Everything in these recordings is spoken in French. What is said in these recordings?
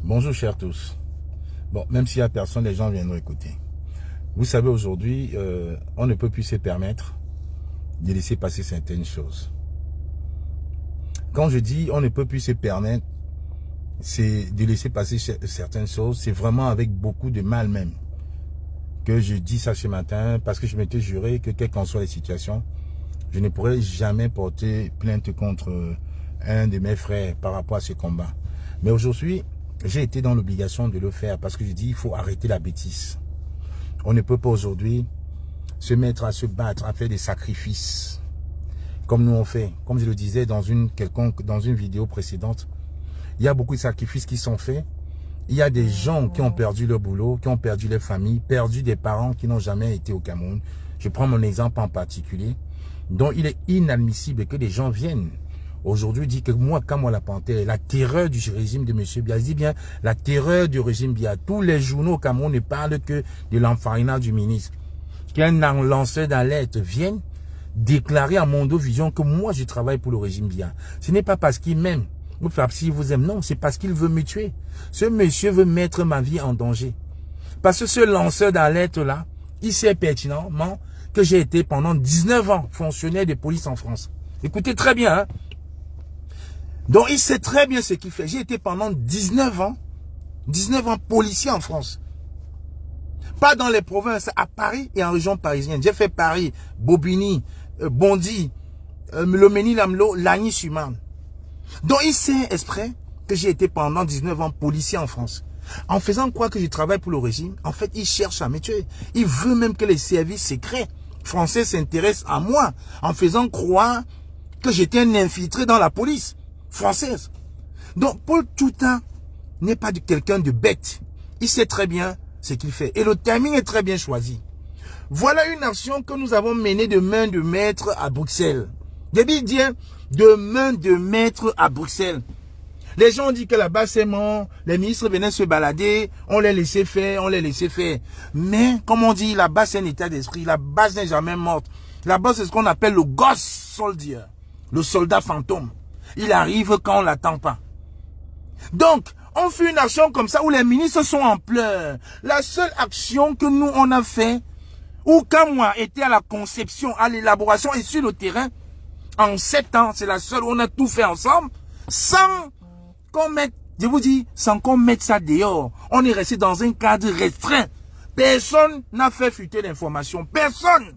Bonjour chers tous. Bon, même s'il n'y a personne, les gens viendront écouter. Vous savez, aujourd'hui, on ne peut plus se permettre de laisser passer certaines choses. Quand je dis on ne peut plus se permettre de laisser passer certaines choses, c'est vraiment avec beaucoup de mal même que je dis ça ce matin, parce que je m'étais juré que quelles qu'en soient les situations, je ne pourrais jamais porter plainte contre un de mes frères par rapport à ce combat. Mais aujourd'hui, j'ai été dans l'obligation de le faire parce que je dis il faut arrêter la bêtise. On ne peut pas aujourd'hui se mettre à se battre, à faire des sacrifices comme nous on fait. Comme je le disais dans une vidéo précédente, il y a beaucoup de sacrifices qui sont faits. Il y a des gens qui ont perdu leur boulot, qui ont perdu leur famille, perdu des parents qui n'ont jamais été au Cameroun. Je prends mon exemple en particulier. Donc il est inadmissible que des gens viennent aujourd'hui dire que moi, Kamwa la Panthère, la terreur du régime de M. Biya, je dis bien la terreur du régime Biya. Tous les journaux au Cameroun ne parlent que de l'enfarinage du ministre. Qu'un lanceur d'alerte vienne déclarer à Mondo Vision que moi je travaille pour le régime Biya. Ce n'est pas parce qu'il m'aime, ou parce qu'il vous aime, non, c'est parce qu'il veut me tuer. Ce monsieur veut mettre ma vie en danger. Parce que ce lanceur d'alerte là, il sait pertinemment que j'ai été pendant 19 ans fonctionnaire de police en France. Écoutez très bien, hein. Donc il sait très bien ce qu'il fait. J'ai été pendant 19 ans policier en France. Pas dans les provinces, à Paris et en région parisienne. J'ai fait Paris, Bobigny, Bondy, le Ménil-Amelot, Lagny-sur-Marne. Donc il sait exprès que j'ai été pendant 19 ans policier en France. En faisant croire que je travaille pour le régime, en fait il cherche à me tuer. Il veut même que les services secrets français s'intéressent à moi, en faisant croire que j'étais un infiltré dans la police française. Donc Paul Tchouta n'est pas quelqu'un de bête. Il sait très bien ce qu'il fait. Et le timing est très bien choisi. Voilà une action que nous avons menée de main de maître à Bruxelles. Je dis bien de main de maître à Bruxelles. Les gens ont dit que là-bas c'est mort, les ministres venaient se balader, on les laissait faire, Mais, comme on dit, là-bas c'est un état d'esprit, la base n'est jamais morte. Là-bas c'est ce qu'on appelle le ghost soldier, le soldat fantôme. Il arrive quand on l'attend pas. Donc, on fait une action comme ça où les ministres sont en pleurs. La seule action que nous on a fait, où Kamwa était à la conception, à l'élaboration et sur le terrain, en 7 ans, c'est la seule où on a tout fait ensemble, sans qu'on mette, je vous dis, sans qu'on mette ça dehors. On est resté dans un cadre restreint. Personne n'a fait fuiter l'information. Personne.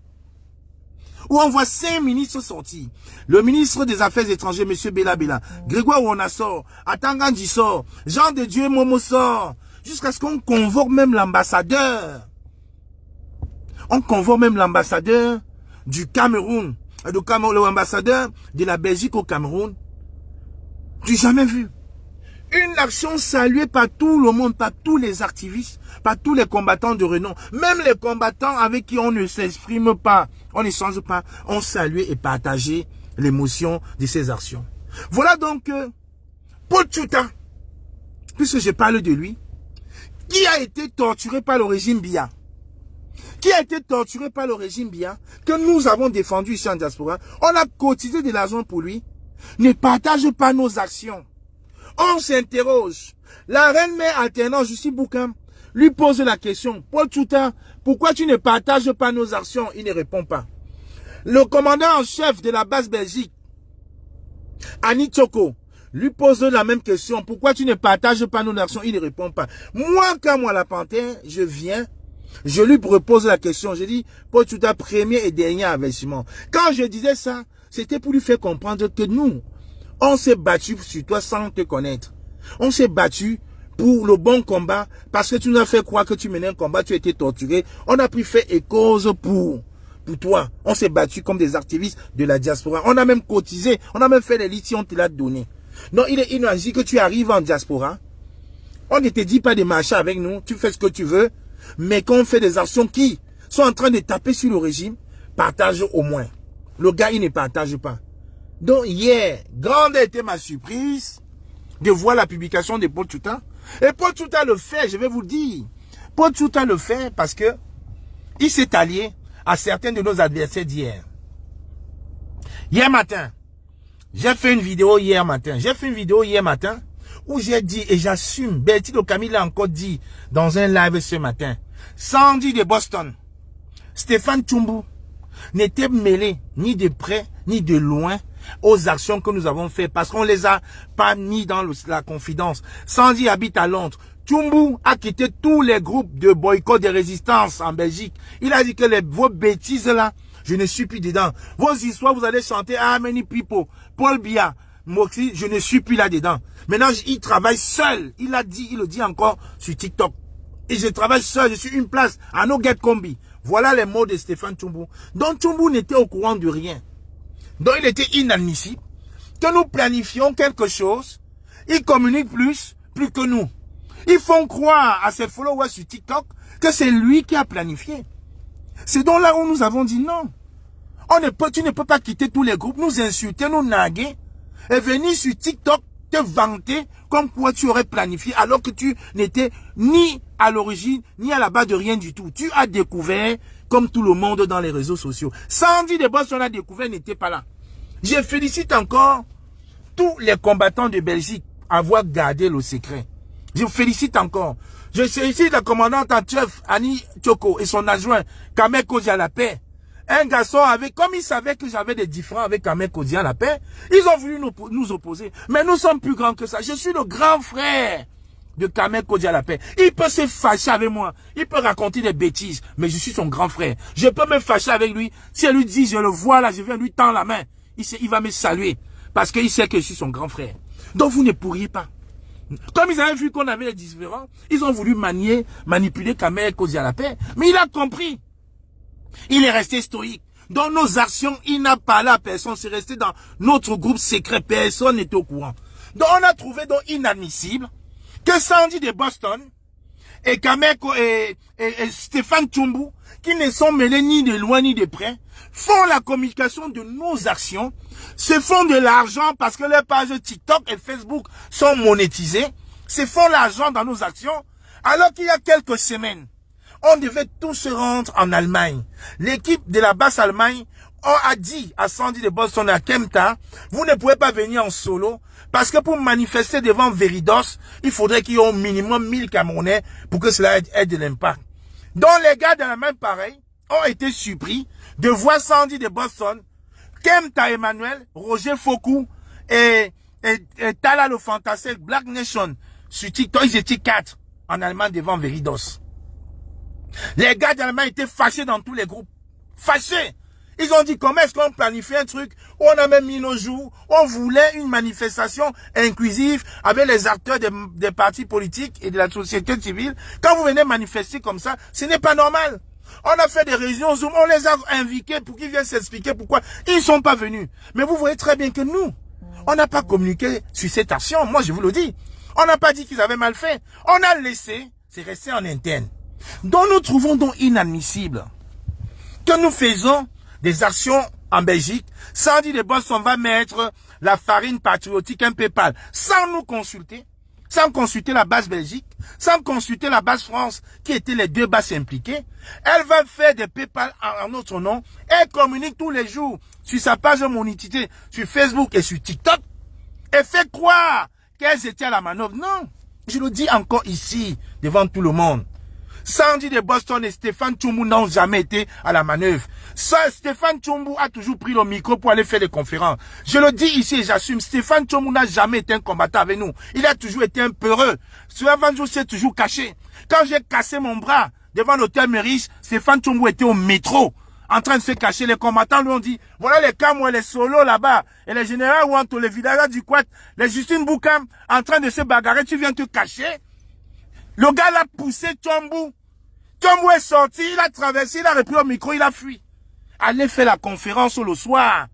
Où on voit 5 ministres sortir. Le ministre des Affaires étrangères, M. Bella Bella, Grégoire Ouona sort, Atangandji sort, Jean de Dieu Momo sort, jusqu'à ce qu'on convoque même l'ambassadeur. On convoque même l'ambassadeur du Cameroun, l'ambassadeur de la Belgique au Cameroun. Tu n'as jamais vu. Une action saluée par tout le monde, par tous les activistes, par tous les combattants de renom. Même les combattants avec qui on ne s'exprime pas, on n'échange pas, ont salué et partagé l'émotion de ces actions. Voilà donc Paul Tchouta, puisque je parle de lui, qui a été torturé par le régime Biya. Qui a été torturé par le régime Biya, que nous avons défendu ici en diaspora. On a cotisé de l'argent pour lui. Ne partage pas nos actions. On s'interroge. La reine mère alternante Jussi Boukam lui pose la question. Paul Tchouta, pourquoi tu ne partages pas nos actions? Il ne répond pas. Le commandant en chef de la base Belgique, Annie Tchoko, lui pose la même question. Pourquoi tu ne partages pas nos actions? Il ne répond pas. Moi, Kamwa la Panthère, je viens, je lui repose la question. Je dis, Paul Tchouta, premier et dernier avertissement. Quand je disais ça, c'était pour lui faire comprendre que nous, on s'est battu sur toi sans te connaître. On s'est battu pour le bon combat parce que tu nous as fait croire que tu menais un combat, tu as été torturé. On a pris fait et cause pour toi. On s'est battu comme des activistes de la diaspora. On a même cotisé, on a même fait les lits si on te l'a donné. Non, il est inadmissible que tu arrives en diaspora. On ne te dit pas de marcher avec nous, tu fais ce que tu veux, mais quand on fait des actions qui sont en train de taper sur le régime, partage au moins. Le gars, il ne partage pas. Donc hier, grande a été ma surprise de voir la publication de Paul Tchouta. Et Paul Tchouta le fait, je vais vous dire. Paul Tchouta le fait parce que il s'est allié à certains de nos adversaires d'hier. Hier matin, j'ai fait une vidéo hier matin où j'ai dit, et j'assume, Bertie Okami l'a encore dit dans un live ce matin, Sandy de Boston, Stéphane Tshumbu n'était mêlé ni de près ni de loin aux actions que nous avons faites parce qu'on les a pas mis dans la confidence. Sandy habite à Londres. Tshumbu a quitté tous les groupes de boycott de résistance en Belgique. Il a dit que vos bêtises là, je ne suis plus dedans. Vos histoires, vous allez chanter How many people, Paul Biya, Moxie, je ne suis plus là-dedans. Maintenant, il travaille seul. Il a dit, il le dit encore sur TikTok. Et je travaille seul, je suis une place à No Get Combi. Voilà les mots de Stéphane Tshumbu. Donc Tshumbu n'était au courant de rien. Donc il était inadmissible que nous planifions quelque chose. Ils communiquent plus que nous. Ils font croire à ses followers sur TikTok que c'est lui qui a planifié. C'est donc là où nous avons dit non. Tu ne peux pas quitter tous les groupes, nous insulter, nous narguer, et venir sur TikTok te vanter comme quoi tu aurais planifié alors que tu n'étais ni à l'origine, ni à la base de rien du tout. Tu as découvert comme tout le monde dans les réseaux sociaux. Sandy de Boston a découvert, n'était pas là. Je félicite encore tous les combattants de Belgique avoir gardé le secret. Je félicite encore. Je félicite la commandante en chef Annie Tchoko et son adjoint Kamek Kodia-Lapé. Un garçon avec, comme ils savaient que j'avais des différends avec Kamek Kodia-Lapé, ils ont voulu nous opposer. Mais nous sommes plus grands que ça. Je suis le grand frère de Kamek Kodia-Lapé. Il peut se fâcher avec moi. Il peut raconter des bêtises. Mais je suis son grand frère. Je peux me fâcher avec lui. Si elle lui dit, je le vois là, je viens lui tendre la main. Il va me saluer. Parce qu'il sait que je suis son grand frère. Donc vous ne pourriez pas. Comme ils avaient vu qu'on avait des différends, ils ont voulu manipuler Kamek Kodia-Lapé. Mais il a compris. Il est resté stoïque. Dans nos actions, il n'a parlé à personne. C'est resté dans notre groupe secret. Personne n'était au courant. Donc on a trouvé donc inadmissible que Sandy de Boston et Kamek et Stéphane Tshumbu, qui ne sont mêlés ni de loin ni de près, font la communication de nos actions, se font de l'argent parce que les pages TikTok et Facebook sont monétisées, se font l'argent dans nos actions, alors qu'il y a quelques semaines, on devait tous se rendre en Allemagne. L'équipe de la Basse-Allemagne a dit à Sandy de Boston et à Kempta, vous ne pouvez pas venir en solo, parce que pour manifester devant Veridos, il faudrait qu'il y ait au minimum 1000 Camerounais pour que cela ait de l'impact. Donc les gars de la même pareille ont été surpris de voir Sandy de Boston, Kempta Emmanuel, Roger Fokou et Tala le fantastique Black Nation sur TikTok. Ils étaient 4 en Allemagne devant Veridos. Les gars d'Allemagne étaient fâchés dans tous les groupes. Fâchés. Ils ont dit comment est-ce qu'on planifie un truc. On a même mis nos jours. On voulait une manifestation inclusive avec les acteurs des partis politiques et de la société civile. Quand vous venez manifester comme ça, ce n'est pas normal. On a fait des réunions Zoom, on les a invités pour qu'ils viennent s'expliquer pourquoi ils ne sont pas venus. Mais vous voyez très bien que nous, on n'a pas communiqué sur cette action. Moi, je vous le dis. On n'a pas dit qu'ils avaient mal fait. On a laissé, c'est resté en interne. Donc nous trouvons donc inadmissible que nous faisons des actions en Belgique, Sandy de Boston va mettre la farine patriotique un PayPal, sans nous consulter, sans consulter la base Belgique, sans consulter la base France, qui étaient les deux bases impliquées. Elle va faire des PayPal en notre nom. Elle communique tous les jours sur sa page monétisée, sur Facebook et sur TikTok, et fait croire qu'elles étaient à la manœuvre. Non, je le dis encore ici, devant tout le monde. Sandy de Boston et Stéphane Tshumbu n'ont jamais été à la manœuvre. Stéphane Tshumbu a toujours pris le micro pour aller faire des conférences. Je le dis ici et j'assume, Stéphane Tshumbu n'a jamais été un combattant avec nous. Il a toujours été un peureux. Souvent, je s'est toujours caché. Quand j'ai cassé mon bras devant l'hôtel Meurice, Stéphane Tshumbu était au métro, en train de se cacher. Les combattants lui ont dit, voilà les Camois, les solos là-bas, et les généraux Wanto, les Vidara du Quat, les Justine Boukam, en train de se bagarrer, tu viens te cacher. Le gars l'a poussé Tshumbu. Tshumbu est sorti, il a traversé, il a repris le micro, il a fui. Allez faire la conférence le soir.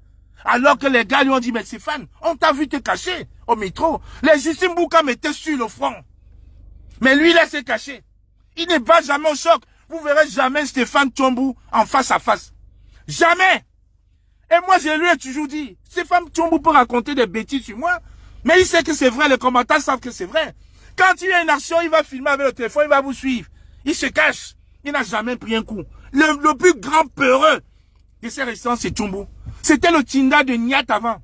Alors que les gars lui ont dit, mais Stéphane, on t'a vu te cacher au métro. Les Justine Boukam étaient sur le front. Mais lui, il a se caché. Il ne va jamais au choc. Vous verrez jamais Stéphane Tshumbu en face à face. Jamais. Et moi, je lui ai toujours dit, Stéphane Tshumbu peut raconter des bêtises sur moi, mais il sait que c'est vrai, les combattants savent que c'est vrai. Quand il y a une action, il va filmer avec le téléphone, il va vous suivre. Il se cache. Il n'a jamais pris un coup. Le plus grand peureux de ces restaurants, c'est Tshumbu. C'était le Tinda de Niat avant.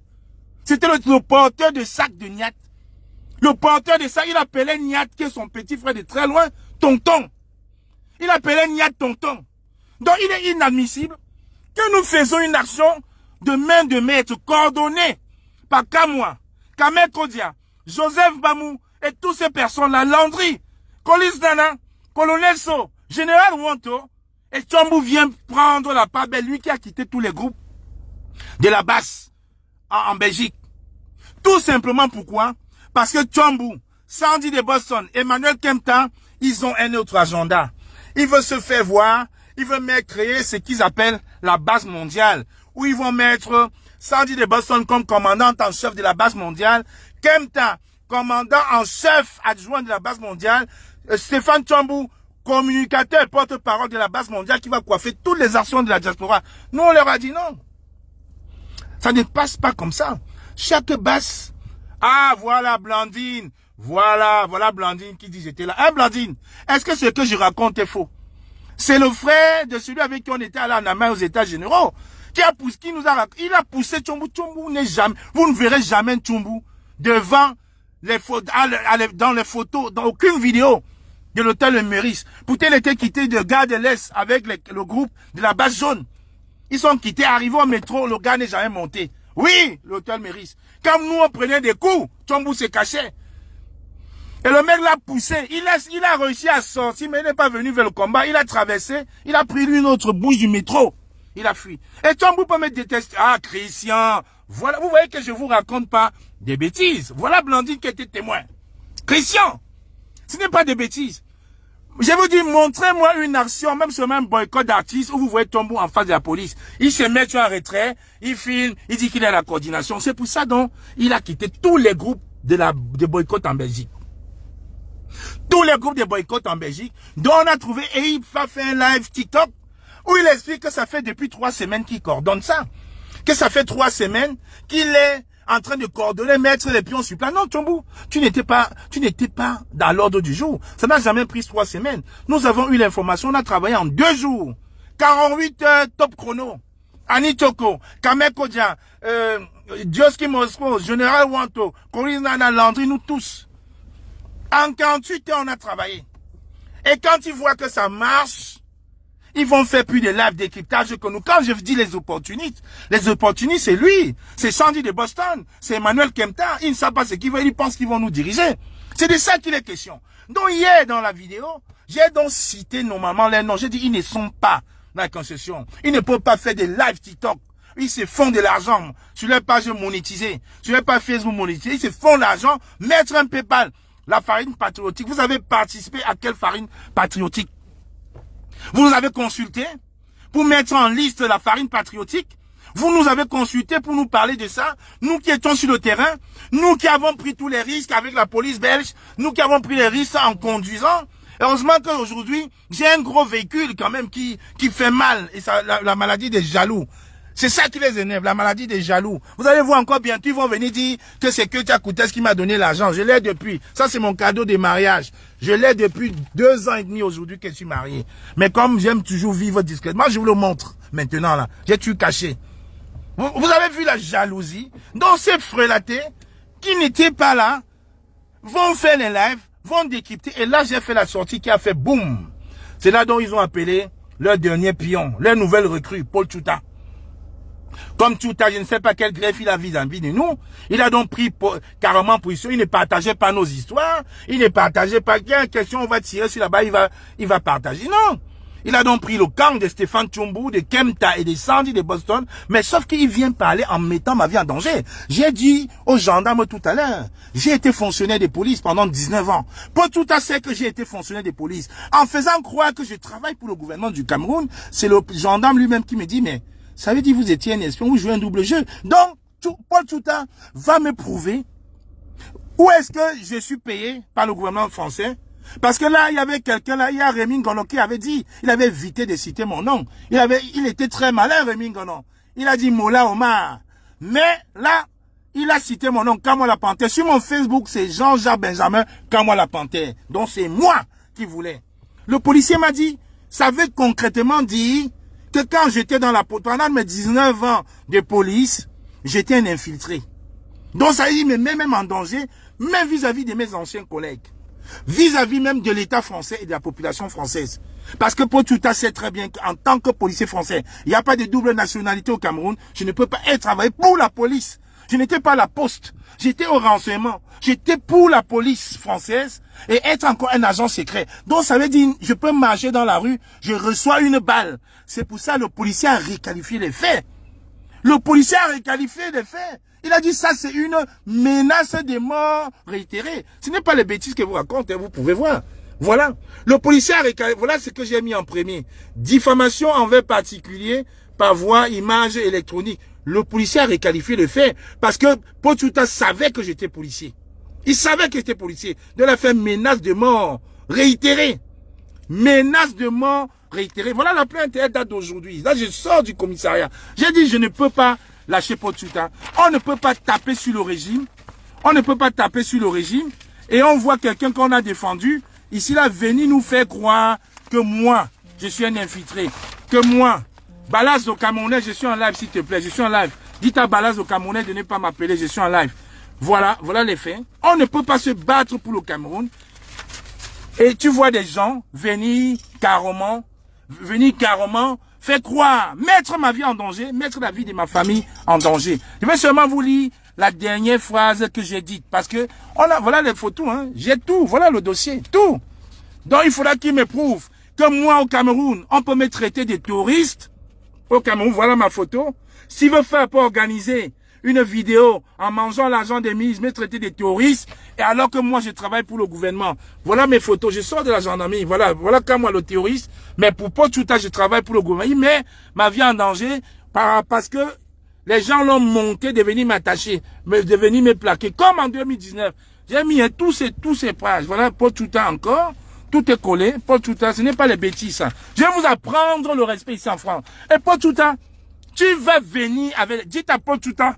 C'était le porteur de sac de Niat. Le porteur de ça, il appelait Niat, qui est son petit frère de très loin, tonton. Il appelait Niat tonton. Donc il est inadmissible que nous faisons une action de main de maître coordonnée par Kamwa, Kamek Kodia, Joseph Bamou et toutes ces personnes-là, Landry, Colis Nana, Colonel So, Général Wanto, et Tchambou vient prendre la part belle, lui qui a quitté tous les groupes de la basse en Belgique. Tout simplement pourquoi? Parce que Tchambou, Sandy de Boston, Emmanuel Kempta, ils ont un autre agenda. Ils veulent se faire voir, ils veulent créer ce qu'ils appellent la base mondiale, où ils vont mettre Sandy de Boston comme commandant en chef de la base mondiale, Kempta, commandant en chef adjoint de la base mondiale, Stéphane Tchambou, communicateur et porte-parole de la base mondiale qui va coiffer toutes les actions de la diaspora. Nous, on leur a dit non. Ça ne passe pas comme ça. Chaque base, ah, voilà Blandine, voilà Blandine qui dit j'étais là. Hein, Blandine, est-ce que ce que je raconte est faux? C'est le frère de celui avec qui on était allé en Amérique aux États généraux, il a poussé Tchambou. Tchambou n'est jamais, vous ne verrez jamais Tchambou devant les photos, dans les photos, dans aucune vidéo de l'hôtel Le Méris. Pourtant, il était quitté de Gare de l'Est avec le groupe de la base jaune. Ils sont quittés, arrivés au métro, le gars n'est jamais monté. Oui, l'hôtel Méris. Comme nous, on prenait des coups, Tchambou se cachait. Et le mec l'a poussé. Il a réussi à sortir, mais il n'est pas venu vers le combat. Il a traversé, il a pris une autre bouche du métro. Il a fui. Et Tchambou peut me détester. Ah, Christian, voilà, vous voyez que je vous raconte pas des bêtises. Voilà Blandine qui était témoin. Christian, ce n'est pas des bêtises. Je vous dis, montrez-moi une action, même sur un boycott d'artistes, où vous voyez Tchambou en face de la police. Il se met en retrait, il filme, il dit qu'il est à la coordination. C'est pour ça donc, il a quitté tous les groupes de boycott en Belgique. Tous les groupes de boycott en Belgique, dont on a trouvé, et il a fait un live TikTok, où il explique que ça fait depuis 3 semaines qu'il coordonne ça. Que ça fait 3 semaines qu'il est en train de coordonner, mettre les pions sur place. Non, Tchambou, tu n'étais pas dans l'ordre du jour. Ça n'a jamais pris 3 semaines. Nous avons eu l'information, on a travaillé en 2 jours. 48 heures top chrono. Annie Toko, Kamek Kodia, Dioski Mosco, Général Wanto, Corinne Nana Landry, nous tous. En 48 heures, on a travaillé. Et quand ils voient que ça marche, ils vont faire plus de live décryptage que nous. Quand je dis les opportunistes, c'est lui. C'est Sandy de Boston. C'est Emmanuel Kempta. Ils ne savent pas ce qu'ils veulent. Ils pensent qu'ils vont nous diriger. C'est de ça qu'il est question. Donc hier, dans la vidéo, j'ai donc cité normalement les noms. J'ai dit, ils ne sont pas dans la concession. Ils ne peuvent pas faire des live TikTok. Ils se font de l'argent sur leur page monétisée, sur leur page Facebook monétisée. Ils se font de l'argent, mettre un PayPal. La farine patriotique. Vous avez participé à quelle farine patriotique? Vous nous avez consulté pour mettre en liste la farine patriotique. Vous nous avez consulté pour nous parler de ça. Nous qui étions sur le terrain, nous qui avons pris tous les risques avec la police belge, nous qui avons pris les risques en conduisant. Heureusement qu'aujourd'hui, j'ai un gros véhicule quand même qui fait mal. Et ça, la maladie des jaloux. C'est ça qui les énerve, la maladie des jaloux. Vous allez voir encore bientôt, ils vont venir dire que c'est que Tchakoutes qui m'a donné l'argent. Je l'ai depuis. Ça, c'est mon cadeau de mariage. Je l'ai depuis 2 ans et demi aujourd'hui que je suis marié. Mais comme j'aime toujours vivre discrètement, je vous le montre maintenant là. J'ai tout caché. Vous avez vu la jalousie? Donc ces frelatés qui n'étaient pas là vont faire les lives, vont décrypter. Et là, j'ai fait la sortie qui a fait boum. C'est là dont ils ont appelé leur dernier pion, leur nouvelle recrue, Paul Tchouta. Comme Tchouta, je ne sais pas quel greffe il a vis-à-vis de nous. Il a donc pris carrément position. Il ne partageait pas nos histoires. Il ne partageait pas quelle question on va tirer sur là-bas. Il va partager. Non. Il a donc pris le camp de Stéphane Tchambou, de Kempta et de Sandy de Boston. Mais sauf qu'il vient parler en mettant ma vie en danger. J'ai dit aux gendarmes tout à l'heure, j'ai été fonctionnaire de police pendant 19 ans. Pour tout à fait que j'ai été fonctionnaire de police. En faisant croire que je travaille pour le gouvernement du Cameroun, c'est le gendarme lui-même qui me dit, mais ça veut dire que vous étiez un espion, vous jouez un double jeu. Donc, Paul Tchouta va me prouver où est-ce que je suis payé par le gouvernement français. Parce que là, il y avait quelqu'un là, il y a Rémi Ngono qui avait dit, il avait évité de citer mon nom. Il était très malin, Rémi Ngono. Il a dit Mola Omar. Mais là, il a cité mon nom, Kamwa la Panthère. Sur mon Facebook, c'est Jean-Jacques Benjamin, Kamwa la Panthère. Donc c'est moi qui voulais. Le policier m'a dit, ça veut concrètement dire que quand j'étais dans pendant mes 19 ans de police, j'étais un infiltré. Donc ça il me met même en danger, même vis-à-vis de mes anciens collègues. Vis-à-vis même de l'État français et de la population française. Parce que Pochuta sait très bien qu'en tant que policier français, il n'y a pas de double nationalité au Cameroun. Je ne peux pas être travaillé pour la police. Je n'étais pas à la poste. J'étais au renseignement. J'étais pour la police française et être encore un agent secret. Donc ça veut dire, je peux marcher dans la rue, je reçois une balle. C'est pour ça que le policier a requalifié les faits. Le policier a requalifié les faits. Il a dit ça, c'est une menace de mort réitérée. Ce n'est pas les bêtises que vous racontez, vous pouvez voir. Voilà. Le policier a requalifié, voilà ce que j'ai mis en premier. Diffamation envers particulier par voie, image électronique. Le policier a requalifié le fait parce que Pochuta savait que j'étais policier. Il savait que j'étais policier. De la faire menace de mort réitérée. Menace de mort réitérée. Voilà la plainte, elle date d'aujourd'hui. Là, je sors du commissariat. J'ai dit, je ne peux pas lâcher Pochuta. On ne peut pas taper sur le régime. On ne peut pas taper sur le régime. Et on voit quelqu'un qu'on a défendu. Ici, là, venir nous faire croire que moi, je suis un infiltré. Que moi, Balaz au Camerounais, je suis en live, s'il te plaît. Je suis en live. Dites à Balaz au Camerounais de ne pas m'appeler. Je suis en live. Voilà, voilà les faits. On ne peut pas se battre pour le Cameroun. Et tu vois des gens venir carrément faire croire, mettre ma vie en danger, mettre la vie de ma famille en danger. Je vais seulement vous lire la dernière phrase que j'ai dite. Parce que, voilà les photos, hein. J'ai tout, voilà le dossier, tout. Donc il faudra qu'il me prouve que moi au Cameroun, on peut me traiter de terroriste. Au Cameroun, voilà ma photo. S'il veut faire pour organiser une vidéo en mangeant l'argent des ministres, me traiter de terroristes, et alors que moi je travaille pour le gouvernement. Voilà mes photos, je sors de la gendarmerie, voilà quand moi le terroriste, mais pour Pochuta je travaille pour le gouvernement. Il met ma vie en danger parce que les gens l'ont monté de venir m'attacher, de venir me plaquer, comme en 2019. J'ai mis tous ces pages, voilà Pochuta encore, tout est collé, Pochuta, ce n'est pas les bêtises. Ça. Je vais vous apprendre le respect ici en France. Et Pochuta, tu vas venir avec, dites à Pochuta,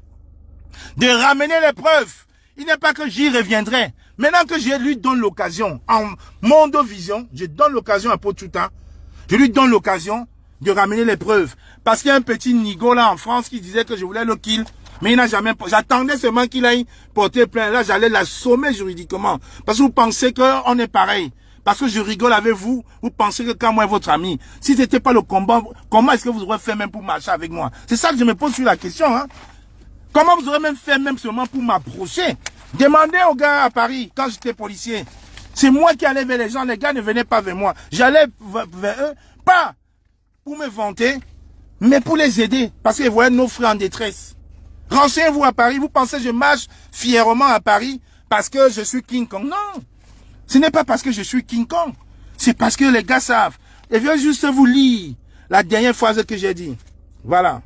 de ramener les preuves. Il n'est pas que j'y reviendrai. Maintenant que je lui donne l'occasion, en Mondovision, je donne l'occasion à Pochuta, je lui donne l'occasion de ramener les preuves. Parce qu'il y a un petit nigo là en France qui disait que je voulais le kill, mais il n'a jamais... J'attendais seulement qu'il aille porter plainte. Là, j'allais l'assommer juridiquement. Parce que vous pensez qu'on est pareil. Parce que je rigole avec vous, vous pensez que quand moi est votre ami, si c'était pas le combat, comment est-ce que vous aurez fait même pour marcher avec moi? C'est ça que je me pose sur la question, hein. Comment vous aurez même fait même seulement pour m'approcher? Demandez aux gars à Paris, quand j'étais policier. C'est moi qui allais vers les gens, les gars ne venaient pas vers moi. J'allais vers eux, pas pour me vanter, mais pour les aider. Parce que vous voyez nos frères en détresse. Renseignez-vous à Paris, vous pensez que je marche fièrement à Paris parce que je suis King Kong? Non, ce n'est pas parce que je suis King Kong. C'est parce que les gars savent. Et je vais juste vous lire la dernière phrase que j'ai dit. Voilà.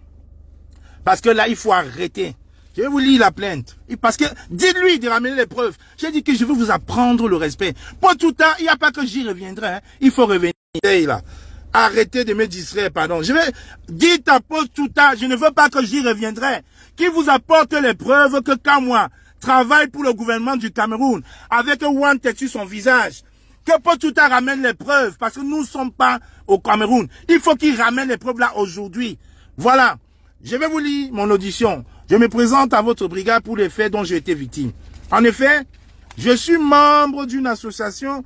Parce que là, il faut arrêter. Je vais vous lire la plainte. Parce que, dites-lui de ramener les preuves. J'ai dit que je veux vous apprendre le respect. Pour tout temps, il n'y a pas que j'y reviendrai. Hein. Il faut revenir là. Arrêtez de me distraire, pardon. Je vais, dites à Pochuta, je ne veux pas que j'y reviendrai. Qui vous apporte les preuves que quand moi, travaille pour le gouvernement du Cameroun, avec one tête sur son visage, que Pochuta ramène les preuves, parce que nous ne sommes pas au Cameroun. Il faut qu'il ramène les preuves là aujourd'hui. Voilà. Je vais vous lire mon audition. Je me présente à votre brigade pour les faits dont j'ai été victime. En effet, je suis membre d'une association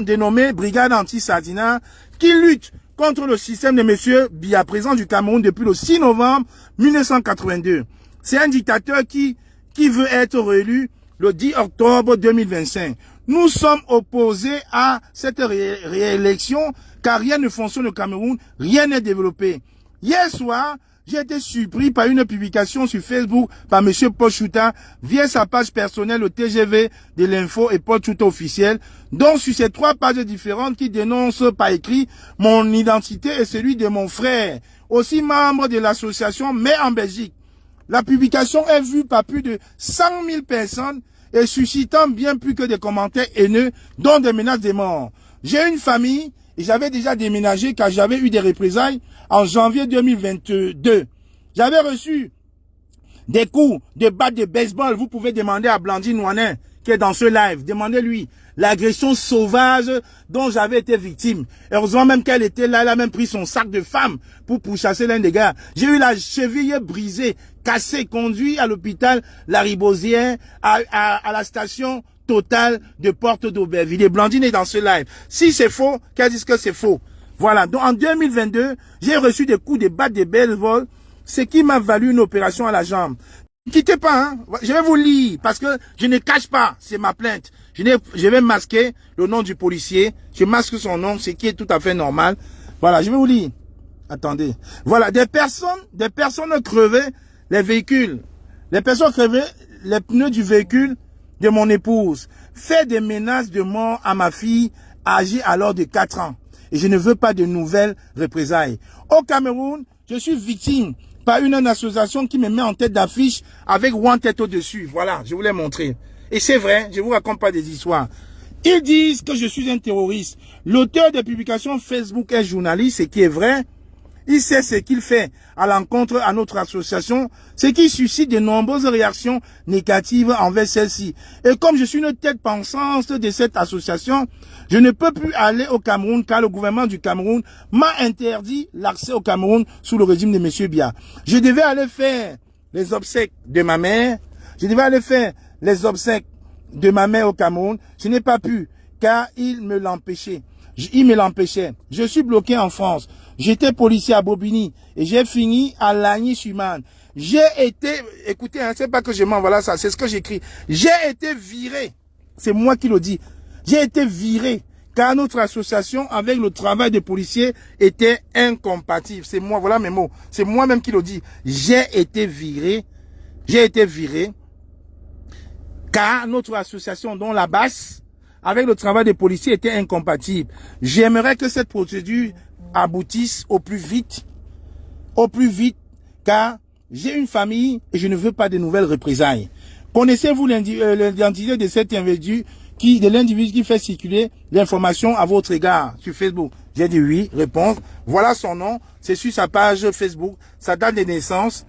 dénommée Brigade Anti-Sardinat qui lutte contre le système de M. Biya, président du Cameroun depuis le 6 novembre 1982. C'est un dictateur qui veut être réélu le 10 octobre 2025. Nous sommes opposés à cette réélection car rien ne fonctionne au Cameroun, rien n'est développé. Hier soir, j'ai été surpris par une publication sur Facebook par M. Pochuta via sa page personnelle au TGV de l'info et Pochuta officiel. Donc sur ces 3 pages différentes qui dénoncent par écrit mon identité et celui de mon frère, aussi membre de l'association mais en Belgique. La publication est vue par plus de 100 000 personnes et suscitant bien plus que des commentaires haineux, dont des menaces de mort. J'ai une famille et j'avais déjà déménagé car j'avais eu des représailles en janvier 2022. J'avais reçu des coups de batte de baseball. Vous pouvez demander à Blandine Ouanin qui est dans ce live. Demandez-lui l'agression sauvage dont j'avais été victime. Heureusement même qu'elle était là, elle a même pris son sac de femme pour pourchasser l'un des gars. J'ai eu la cheville brisée, cassée, conduit à l'hôpital Lariboisière, à la station Total de Porte d'Aubervilliers. Et Blandine est dans ce live. Si c'est faux, qu'elle dise que c'est faux. Voilà. Donc en 2022, j'ai reçu des coups de batte de baseball, ce qui m'a valu une opération à la jambe. Ne quittez pas, hein. Je vais vous lire parce que je ne cache pas, c'est ma plainte. Je vais masquer le nom du policier. Je masque son nom, ce qui est tout à fait normal. Voilà, je vais vous lire. Attendez. Voilà, des personnes crevaient les véhicules. Les personnes crevaient les pneus du véhicule de mon épouse. Fait des menaces de mort à ma fille, âgée alors de 4 ans. Et je ne veux pas de nouvelles représailles. Au Cameroun, je suis victime par une association qui me met en tête d'affiche avec Wanted au-dessus. Voilà, je vous l'ai montré. Et c'est vrai, je vous raconte pas des histoires. Ils disent que je suis un terroriste. L'auteur des publications Facebook est journaliste, ce qui est vrai. Il sait ce qu'il fait à l'encontre à notre association, ce qui suscite de nombreuses réactions négatives envers celle-ci. Et comme je suis une tête pensante de cette association, je ne peux plus aller au Cameroun car le gouvernement du Cameroun m'a interdit l'accès au Cameroun sous le régime de M. Biya. Je devais aller faire les obsèques de ma mère. Je devais aller faire les obsèques de ma mère au Cameroun. Je n'ai pas pu car il me l'empêchait. Je suis bloqué en France. J'étais policier à Bobigny et j'ai fini à Lagny-sur-Marne. J'ai été, écoutez, hein, c'est pas que je mens, voilà ça, c'est ce que j'écris. J'ai été viré. C'est moi qui le dis. J'ai été viré car notre association avec le travail des policiers était incompatible. C'est moi, voilà mes mots. C'est moi-même qui le dis. J'ai été viré car notre association, dont la basse, avec le travail des policiers était incompatible. J'aimerais que cette procédure aboutisse au plus vite, car j'ai une famille et je ne veux pas de nouvelles représailles. Connaissez-vous l'identité de cet individu qui fait circuler l'information à votre égard sur Facebook? J'ai dit oui, réponse. Voilà son nom, c'est sur sa page Facebook, sa date de naissance,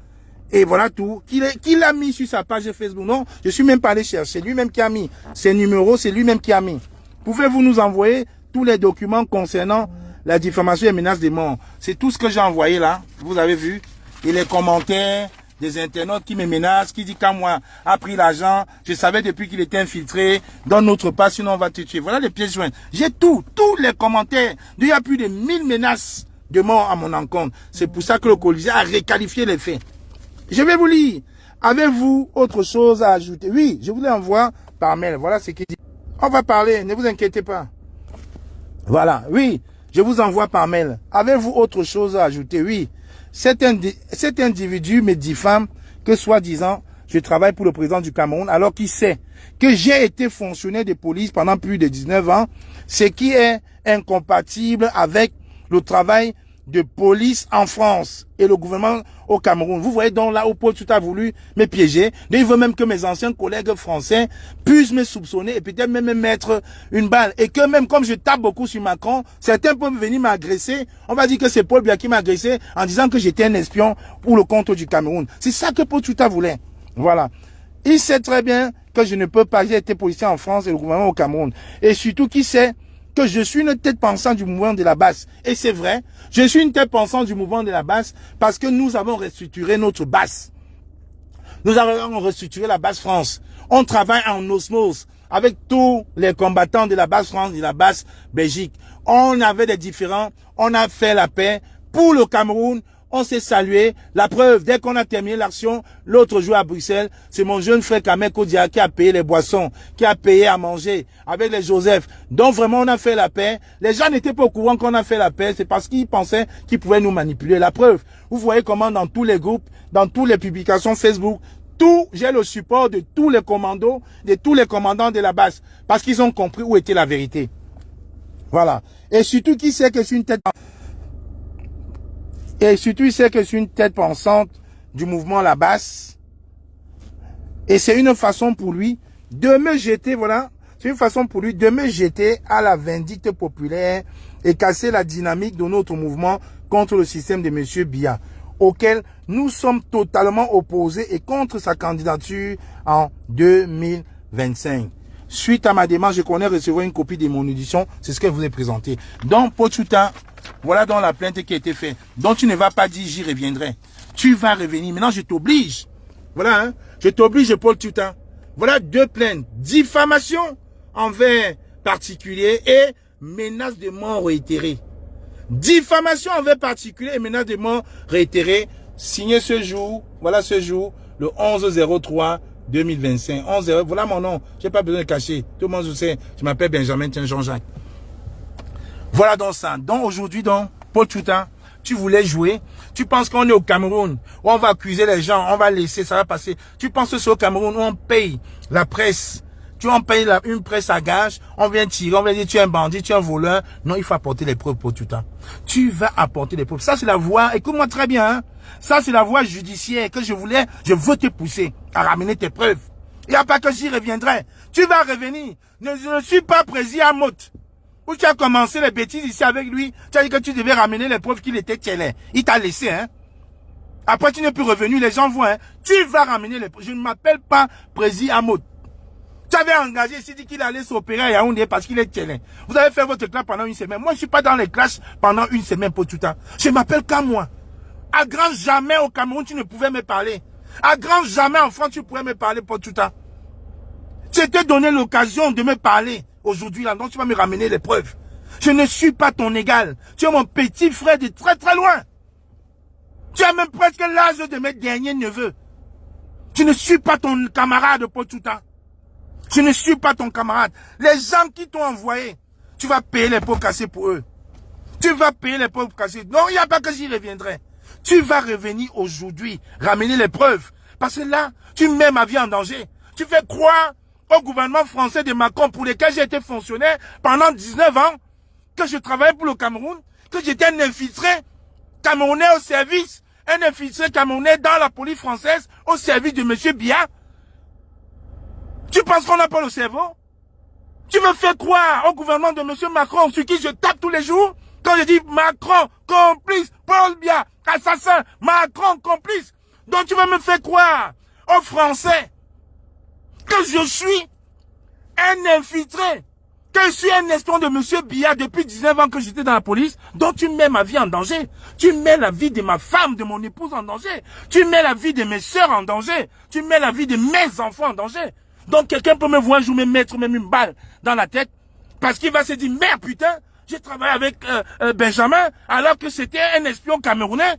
et voilà tout. Qui l'a mis sur sa page Facebook? Non, je suis même pas allé chercher, c'est lui-même qui a mis. Ses numéros, c'est lui-même qui a mis. Pouvez-vous nous envoyer tous les documents concernant la diffamation et menaces de mort? C'est tout ce que j'ai envoyé là, vous avez vu. Et les commentaires des internautes qui me menacent, qui disent qu'à moi a pris l'argent, je savais depuis qu'il était infiltré, donne notre pas, sinon on va te tuer. Voilà les pièces jointes. J'ai tous les commentaires. Il y a plus de 1000 menaces de mort à mon encontre. C'est pour ça que le Colisée a réqualifié les faits. Je vais vous lire. Avez-vous autre chose à ajouter? Oui, je vous l'envoie par mail. Voilà ce qu'il dit. On va parler, ne vous inquiétez pas. Voilà, oui, je vous envoie par mail. Avez-vous autre chose à ajouter? Oui. Cet individu me diffame que, soi-disant, je travaille pour le président du Cameroun, alors qu'il sait que j'ai été fonctionnaire de police pendant plus de 19 ans, ce qui est incompatible avec le travail de police en France et le gouvernement au Cameroun. Vous voyez donc là où Paul tout a voulu me piéger. Il veut même que mes anciens collègues français puissent me soupçonner et peut-être même me mettre une balle. Et que même comme je tape beaucoup sur Macron, certains peuvent venir m'agresser. On va dire que c'est Paul Biya qui m'a agressé en disant que j'étais un espion pour le compte du Cameroun. C'est ça que Paul tout a voulu. Voilà. Il sait très bien que je ne peux pas, j'ai été policier en France et le gouvernement au Cameroun. Et surtout qu'il sait que je suis une tête pensante du mouvement de la base. Et c'est vrai, je suis une tête pensante du mouvement de la base parce que nous avons restructuré notre base. Nous avons restructuré la base France. On travaille en osmose avec tous les combattants de la base France et de la base Belgique. On avait des différends, on a fait la paix. Pour le Cameroun, on s'est salué. La preuve, dès qu'on a terminé l'action, l'autre jour à Bruxelles, c'est mon jeune frère Kamel Kodia qui a payé les boissons, qui a payé à manger avec les Joseph. Donc vraiment, on a fait la paix. Les gens n'étaient pas au courant qu'on a fait la paix. C'est parce qu'ils pensaient qu'ils pouvaient nous manipuler. La preuve, vous voyez comment dans tous les groupes, dans toutes les publications Facebook, j'ai le support de tous les commandos, de tous les commandants de la base. Parce qu'ils ont compris où était la vérité. Voilà. Et surtout, qui sait que je suis une tête... Et surtout, il sait que je suis une tête pensante du mouvement La Basse. Et c'est une façon pour lui de me jeter, voilà. C'est une façon pour lui de me jeter à la vindicte populaire et casser la dynamique de notre mouvement contre le système de M. Biya, auquel nous sommes totalement opposés et contre sa candidature en 2025. Suite à ma demande, je connais recevoir une copie de mon audition. C'est ce que je vous ai présenté. Donc, Pochuta, voilà dans la plainte qui a été faite. Donc, tu ne vas pas dire j'y reviendrai. Tu vas revenir. Maintenant, je t'oblige. Voilà, hein. Je t'oblige, Pochuta. Voilà 2 plaintes. Diffamation envers particulier et menace de mort réitérée. Diffamation envers particulier et menace de mort réitérée. Signé ce jour, voilà ce jour, le 11/03/2025. 11 voilà mon nom. J'ai pas besoin de cacher. Tout le monde sait. Je m'appelle Benjamin Jean-Jacques. Voilà donc ça. Donc aujourd'hui, donc, Pochuta, tu voulais jouer. Tu penses qu'on est au Cameroun, où on va accuser les gens, on va laisser, ça va passer. Tu penses que c'est au Cameroun où on paye la presse. On paye une presse à gage, on vient tirer, on vient dire tu es un bandit, tu es un voleur. Non, il faut apporter les preuves, Pochuta. Tu vas apporter les preuves. Ça, c'est la voie, écoute-moi très bien, hein. Ça, c'est la voie judiciaire que je veux te pousser à ramener tes preuves. Il n'y a pas que j'y reviendrai. Tu vas revenir. Je ne suis pas président à Motte. Où tu as commencé les bêtises ici avec lui, tu as dit que tu devais ramener les preuves qu'il était tchélé. Il t'a laissé, hein. Après, tu n'es plus revenu, les gens voient, hein. Tu vas ramener les preuves. Je ne m'appelle pas président à Motte. Tu avais engagé ici, dit qu'il allait s'opérer à Yaoundé parce qu'il est tchélé. Vous avez fait votre classe pendant une semaine. Moi, je ne suis pas dans les classes pendant une semaine, Pochuta. Je m'appelle qu'à moi. À grand jamais au Cameroun, tu ne pouvais me parler. À grand jamais en France, tu pouvais me parler, Pochuta. Tu t'ai donné l'occasion de me parler aujourd'hui, là, donc tu vas me ramener les preuves. Je ne suis pas ton égal. Tu es mon petit frère de très très loin. Tu as même presque l'âge de mes derniers neveux. Je ne suis pas ton camarade, Pochuta. Je ne suis pas ton camarade. Les gens qui t'ont envoyé, tu vas payer les pots cassés pour eux. Tu vas payer les pots cassés. Non, il n'y a pas que j'y reviendrai. Tu vas revenir aujourd'hui, ramener les preuves. Parce que là, tu mets ma vie en danger. Tu fais croire au gouvernement français de Macron pour lequel j'ai été fonctionnaire pendant 19 ans, que je travaillais pour le Cameroun, que j'étais un infiltré camerounais au service, un infiltré camerounais dans la police française au service de M. Biya. Tu penses qu'on n'a pas le cerveau? Tu me fais croire au gouvernement de M. Macron, sur qui je tape tous les jours, quand je dis Macron, complice, Paul Biya, assassin, Macron, complice. Donc tu vas me faire croire aux Français que je suis un infiltré, que je suis un espion de M. Biya depuis 19 ans que j'étais dans la police. Donc tu mets ma vie en danger. Tu mets la vie de ma femme, de mon épouse en danger. Tu mets la vie de mes soeurs en danger. Tu mets la vie de mes enfants en danger. Donc quelqu'un peut me voir un jour me mettre même une balle dans la tête parce qu'il va se dire merde putain, j'ai travaillé avec Benjamin alors que c'était un espion camerounais.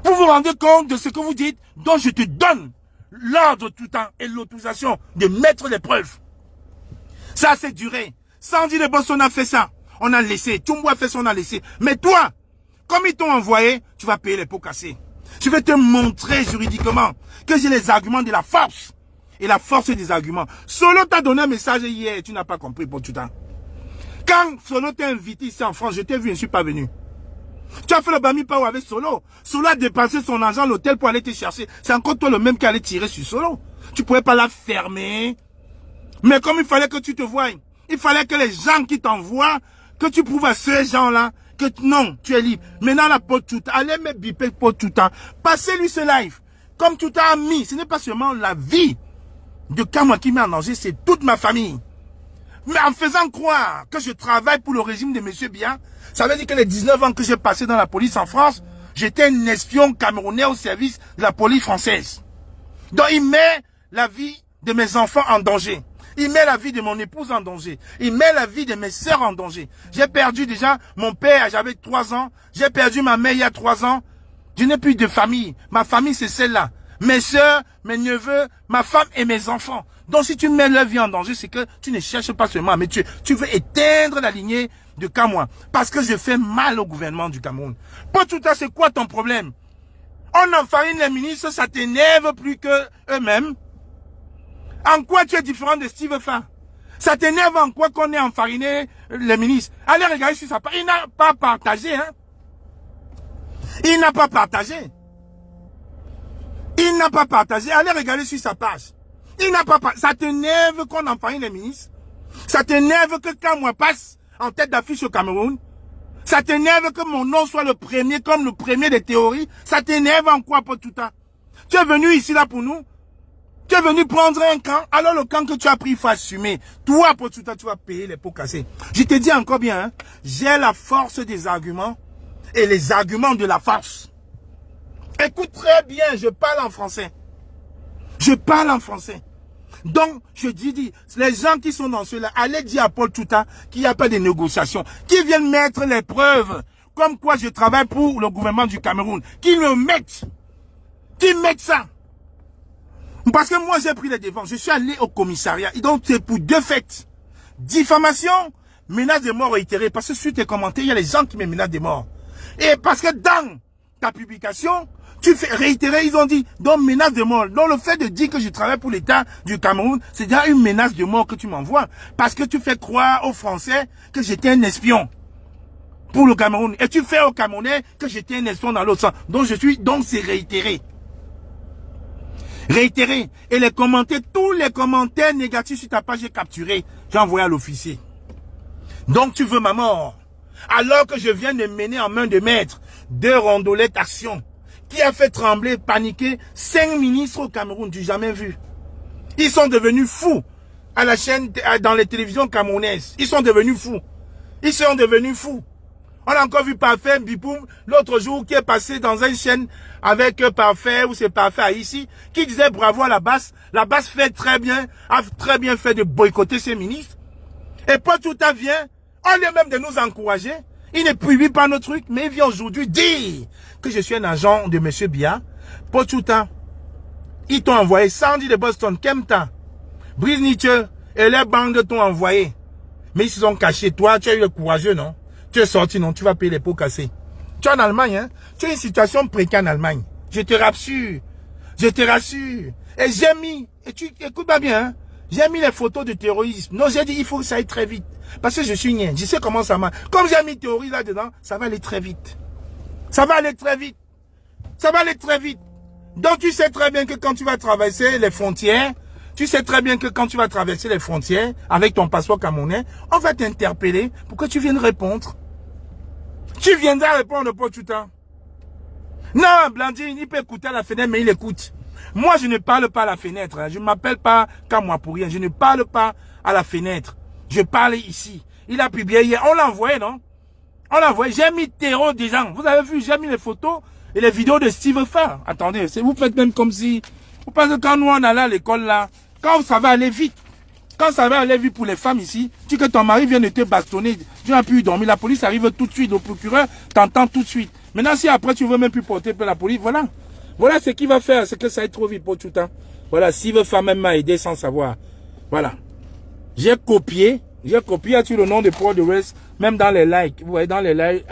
Vous vous rendez compte de ce que vous dites? Donc je te donne l'ordre tout le temps et l'autorisation de mettre les preuves. Ça c'est duré. Sandy de Boss, on a fait ça. On a laissé. Tchumbo a fait ça, on a laissé. Mais toi, comme ils t'ont envoyé, tu vas payer les pots cassés. Je vais te montrer juridiquement que j'ai les arguments de la force. Et la force des arguments. Solo t'a donné un message hier, tu n'as pas compris pour tout le temps. Quand Solo t'a invité ici en France, je t'ai vu, je ne suis pas venu. Tu as fait le Bami Pao avec Solo. Solo a dépensé son argent à l'hôtel pour aller te chercher. C'est encore toi le même qui allait tirer sur Solo. Tu ne pouvais pas la fermer. Mais comme il fallait que tu te voies, il fallait que les gens qui t'envoient, que tu prouves à ces gens-là que non, tu es libre. Maintenant, la Pochuta, allez me biper Pochuta. Passez-lui ce live. Comme tout a mis, ce n'est pas seulement la vie de Kamwa qui met en danger, c'est toute ma famille. Mais en faisant croire que je travaille pour le régime de M. Biya, ça veut dire que les 19 ans que j'ai passé dans la police en France, j'étais un espion camerounais au service de la police française. Donc il met la vie de mes enfants en danger. Il met la vie de mon épouse en danger. Il met la vie de mes sœurs en danger. J'ai perdu déjà mon père, j'avais 3 ans. J'ai perdu ma mère il y a 3 ans. Je n'ai plus de famille. Ma famille, c'est celle-là. Mes soeurs, mes neveux, ma femme et mes enfants. Donc si tu mets leur vie en danger, c'est que tu ne cherches pas seulement à me tuer. Tu veux éteindre la lignée de Kamwa. Parce que je fais mal au gouvernement du Cameroun. Pochuta, c'est quoi ton problème? On enfarine les ministres, ça t'énerve plus que eux-mêmes. En quoi tu es différent de Steve Fa? Ça t'énerve en quoi qu'on ait enfariné les ministres? Allez regarder sur sa page. Il n'a pas partagé, hein. Il n'a pas partagé. Il n'a pas partagé. Allez regarder sur sa page. Il n'a pas partagé. Ça t'énerve qu'on enfarine les ministres? Ça t'énerve que Kamwa passe en tête d'affiche au Cameroun? Ça t'énerve que mon nom soit le premier, comme le premier des théories? Ça t'énerve en quoi, Pochuta? Tu es venu ici là pour nous? Tu es venu prendre un camp, alors le camp que tu as pris, il faut assumer. Toi, Pochuta, tu vas payer les pots cassés. Je te dis encore bien, hein, j'ai la force des arguments et les arguments de la force. Écoute très bien, je parle en français. Je parle en français. Donc, je dis, les gens qui sont dans cela, allez dire à Pochuta qu'il n'y a pas de négociations, qu'ils viennent mettre les preuves, comme quoi je travaille pour le gouvernement du Cameroun, qu'ils le mettent, qu'ils mettent ça. Parce que moi, j'ai pris les devants, je suis allé au commissariat, et donc c'est pour deux faits. Diffamation, menace de mort réitérée, parce que sur tes commentaires, il y a les gens qui me menacent de mort. Et parce que dans ta publication, tu fais réitérer, ils ont dit, donc menace de mort. Donc le fait de dire que je travaille pour l'État du Cameroun, c'est déjà une menace de mort que tu m'envoies. Parce que tu fais croire aux Français que j'étais un espion pour le Cameroun. Et tu fais aux Camerounais que j'étais un espion dans l'autre sens. Donc c'est réitéré. Réitéré. Et les commentaires, tous les commentaires négatifs sur ta page, j'ai capturé. J'ai envoyé à l'officier. Donc tu veux ma mort. Alors que je viens de mener en main de maître 2 rondolettes actions qui a fait trembler, paniquer 5 ministres au Cameroun, du jamais vu. Ils sont devenus fous à la chaîne, dans les télévisions camerounaises. Ils sont devenus fous. Ils sont devenus fous. On a encore vu Parfait Bipoum l'autre jour qui est passé dans une chaîne avec Parfait, ou c'est Parfait ici, qui disait bravo à la basse. La basse fait très bien, a très bien fait de boycotter ses ministres. Et Pochuta vient, au lieu même de nous encourager, il ne publie pas nos trucs, mais il vient aujourd'hui dire que je suis un agent de M. Biya. Pochuta, ils t'ont envoyé Sandy de Boston, Kemta, Brice Nietzsche et les bandes t'ont envoyé. Mais ils se sont cachés. Toi, tu as eu le courageux, non? Tu es sorti, non? Tu vas payer les pots cassés. Tu es en Allemagne, hein? Tu as une situation précaire en Allemagne. Je te rassure. Je te rassure. Et j'ai mis, et tu écoute pas bien, hein? J'ai mis les photos de terrorisme. Non, j'ai dit, il faut que ça aille très vite. Parce que je suis nien. Je sais comment ça marche. Comme j'ai mis terrorisme là-dedans, ça va aller très vite. Ça va aller très vite. Ça va aller très vite. Donc tu sais très bien que quand tu vas traverser les frontières, tu sais très bien que quand tu vas traverser les frontières avec ton passeport camerounais, on va t'interpeller pour que tu viennes répondre. Tu viendras répondre pour tout le temps. Non, Blandine, il peut écouter à la fenêtre, mais il écoute. Moi, je ne parle pas à la fenêtre. Je ne m'appelle pas Kamwa pour rien. Je ne parle pas à la fenêtre. Je parle ici. Il a publié hier. On l'a envoyé, non? On l'a envoyé. J'ai mis terreau des gens. Vous avez vu, j'ai mis les photos et les vidéos de Steve Farr. Attendez, vous faites même comme si... Vous pensez que quand nous, on allait à l'école, là, quand ça va aller vite, quand ça va aller vite pour les femmes ici, tu que ton mari vient de te bastonner, tu n'as plus dormir, la police arrive tout de suite, le procureur t'entend tout de suite. Maintenant, si après tu veux même plus porter la police, voilà. Voilà ce qu'il va faire, c'est que ça aille trop vite pour tout le temps. Voilà, s'il veut faire même m'a aidé sans savoir. Voilà. J'ai copié sur le nom de Paul de l'Ouest, même dans les likes. Vous voyez, dans les likes,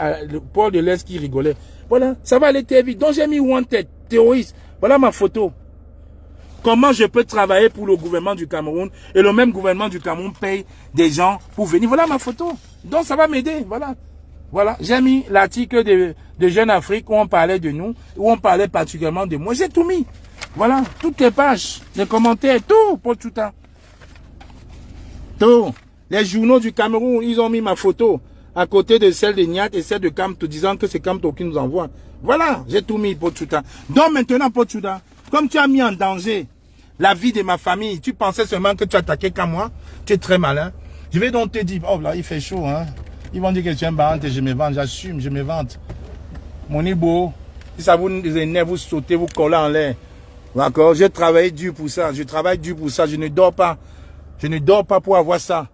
Paul de l'Ouest qui rigolait. Voilà, ça va aller très vite. Donc j'ai mis wanted, terroriste. Voilà ma photo. Comment je peux travailler pour le gouvernement du Cameroun et le même gouvernement du Cameroun paye des gens pour venir. Voilà ma photo. Donc ça va m'aider. Voilà. Voilà. J'ai mis l'article de Jeune Afrique où on parlait de nous, où on parlait particulièrement de moi. J'ai tout mis. Voilà. Toutes les pages, les commentaires, tout pour tout le temps. Tout. Les journaux du Cameroun, ils ont mis ma photo à côté de celle de Niat et celle de Kamto, disant que c'est Kamto qui nous envoie. Voilà. J'ai tout mis pour tout le temps. Donc maintenant, pour tout le temps, comme tu as mis en danger la vie de ma famille, tu pensais seulement que tu attaquais qu'à moi, tu es très malin. Je vais donc te dire, oh là, il fait chaud, hein. Ils vont dire que tu es un barante et je me vante, j'assume, je me vante. Mon Ibo, si ça vous énerve, vous sautez, vous collez en l'air. D'accord? J'ai travaillé dur pour ça, je travaille dur pour ça, je ne dors pas. Je ne dors pas pour avoir ça.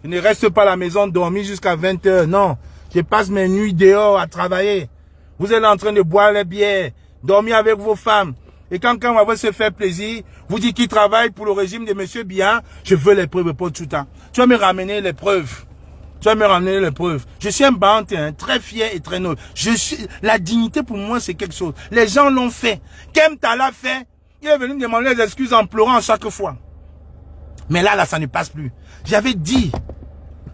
Je ne reste pas à la maison dormir jusqu'à 20 h, non. Je passe mes nuits dehors à travailler. Vous êtes en train de boire les bières, dormir avec vos femmes. Et quand on va se faire plaisir, vous dites qu'il travaille pour le régime de M. Biya, je veux les preuves pour tout le temps. Tu vas me ramener les preuves. Tu vas me ramener les preuves. Je suis un banté, hein, très fier et très noble. La dignité pour moi, c'est quelque chose. Les gens l'ont fait. Kemta l'a fait. Il est venu me demander des excuses en pleurant à chaque fois. Mais là, ça ne passe plus. J'avais dit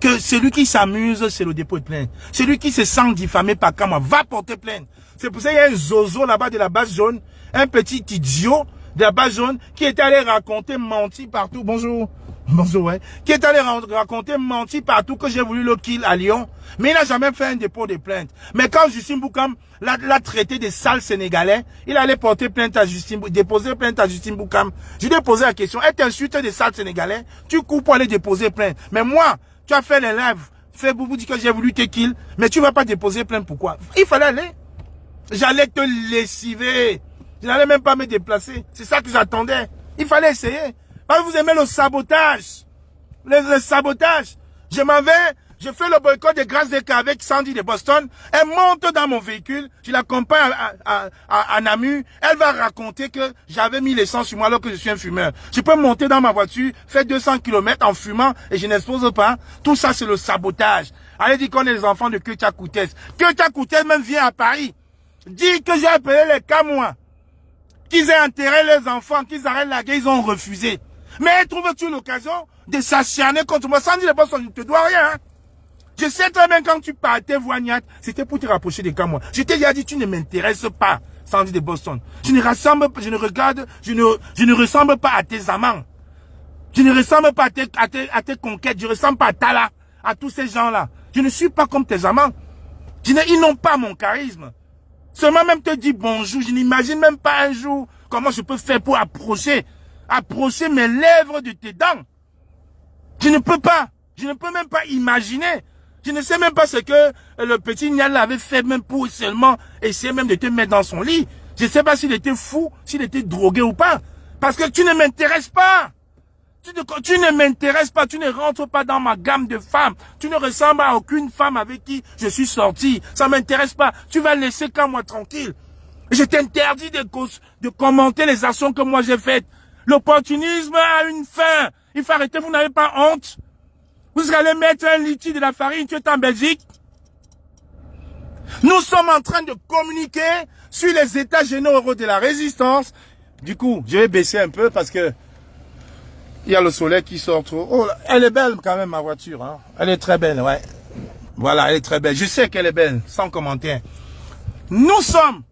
que celui qui s'amuse, c'est le dépôt de plainte. Celui qui se sent diffamé par Kamwa va porter plainte. C'est pour ça qu'il y a un zozo là-bas de la base jaune, un petit idiot de la base jaune qui était allé raconter, mentir partout. Bonjour. Bonjour, ouais. Qui est allé raconter, mentir partout que j'ai voulu le kill à Lyon. Mais il n'a jamais fait un dépôt de plainte. Mais quand Justine Boukam l'a traité des sales Sénégalais, il allait porter plainte à Justine, déposer plainte à Justine Boukam. Je lui ai posé la question, est-ce insulte des sales Sénégalais? Tu cours pour aller déposer plainte. Mais moi, tu as fait les lives, fait boubou, dit que j'ai voulu te kill, mais tu vas pas déposer plainte, pourquoi? Il fallait aller. J'allais te lessiver. Je n'allais même pas me déplacer. C'est ça que j'attendais. Il fallait essayer. Vous aimez le sabotage. Le sabotage. Je m'en vais, je fais le boycott de Grâce des Cas avec Sandy de Boston. Elle monte dans mon véhicule. Je l'accompagne à Namur. Elle va raconter que j'avais mis l'essence sur moi alors que je suis un fumeur. Je peux monter dans ma voiture, faire 200 km en fumant et je n'expose pas. Tout ça, c'est le sabotage. Allez dire qu'on est les enfants de Ketia Koutès. Ketia Koutès même vient à Paris. Dit que j'ai appelé les Camois. Qu'ils aient enterré les enfants, qu'ils arrêtent la guerre, ils ont refusé. Mais trouves-tu l'occasion de s'acharner contre moi? Sandy de Boston, je ne te dois rien. Hein? Je sais très bien quand tu partais voir Niat, c'était pour te rapprocher des Camois. Je t'ai déjà dit, tu ne m'intéresses pas, Sandy de Boston. Je ne ressemble pas à tes amants. Je ne ressemble pas à tes conquêtes. Je ne ressemble pas à Tala, à tous ces gens-là. Je ne suis pas comme tes amants. Ils n'ont pas mon charisme. Seulement même te dire bonjour, je n'imagine même pas un jour comment je peux faire pour approcher mes lèvres de tes dents. Je ne peux pas. Je ne peux même pas imaginer. Je ne sais même pas ce que le petit Nial avait fait même pour seulement essayer même de te mettre dans son lit. Je ne sais pas s'il était fou, s'il était drogué ou pas. Parce que tu ne m'intéresses pas. Tu ne m'intéresses pas, tu ne rentres pas dans ma gamme de femmes. Tu ne ressembles à aucune femme avec qui je suis sorti. Ça ne m'intéresse pas. Tu vas laisser qu'à moi tranquille. Je t'interdis de commenter les actions que moi j'ai faites. L'opportunisme a une fin. Il faut arrêter, vous n'avez pas honte. Vous allez mettre un litige de la farine, tu es en Belgique. Nous sommes en train de communiquer sur les états généraux de la résistance. Du coup, je vais baisser un peu parce que il y a le soleil qui sort trop. Oh, elle est belle quand même, ma voiture. Hein. Elle est très belle, ouais. Voilà, elle est très belle. Je sais qu'elle est belle, sans commentaire. Nous sommes